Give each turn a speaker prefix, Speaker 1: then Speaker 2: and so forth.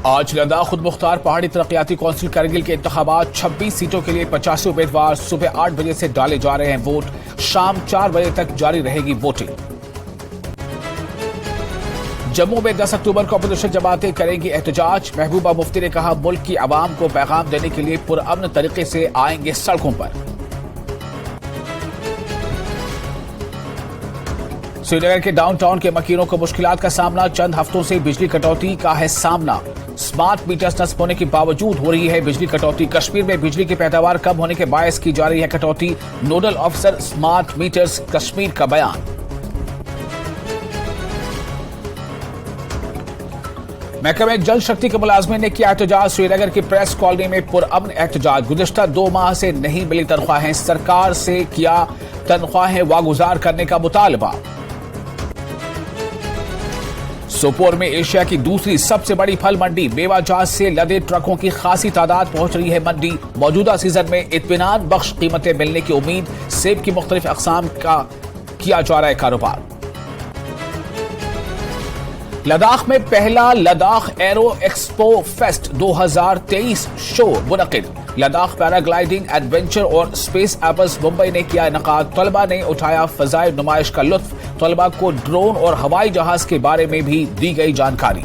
Speaker 1: आज लद्दाख खुद मुख्तार पहाड़ी तरक्याती कौंसिल करगिल के इंतखाबात 26 सीटों के लिए 85 उम्मीदवार सुबह 8 बजे से डाले जा रहे हैं वोट। शाम 4 बजे तक जारी रहेगी वोटिंग। जम्मू में 10 अक्टूबर को अपोजिशन जमातें करेंगी एहतजाज। महबूबा मुफ्ती ने कहा, मुल्क की आवाम को पैगाम देने के लिए पुरअमन तरीके से आएंगे सड़कों पर। श्रीनगर के डाउनटाउन के मकीनों को मुश्किलात का सामना। चंद हफ्तों से बिजली कटौती का है सामना। स्मार्ट मीटर्स नस्ब होने के बावजूद हो रही है बिजली कटौती। कश्मीर में बिजली की पैदावार कम होने के बायस की जा रही है कटौती। Nodal officer smart meters Kashmir का बयान। महकमे जल शक्ति के मुलाजमीन ने किया एहतजाज। श्रीनगर की प्रेस कॉलोनी में पुरअमन एहतजाज। गुज़िश्ता 2 माह से नहीं मिली तनख्वाहें, सरकार से किया तनख्वाहें वागुजार करने का मुतालबा। सोपोर में एशिया की दूसरी सबसे बड़ी फल मंडी। मेवा जहाज से लदे ट्रकों की खासी तादाद पहुंच रही है मंडी। मौजूदा सीजन में इत्मीनान बख्श कीमतें मिलने की उम्मीद। सेब की मुख्तलिफ अक़साम का किया जा रहा है कारोबार। लद्दाख में पहला Ladakh aero expo fest 2023 show मुनक़िद। लद्दाख पैराग्लाइडिंग, एडवेंचर और स्पेस एपल्स मुंबई ने किया इनकाद। तलबा ने उठाया फजाई नुमाइश का लुत्फ। तलबा को ड्रोन और हवाई जहाज के बारे में भी दी गई जानकारी।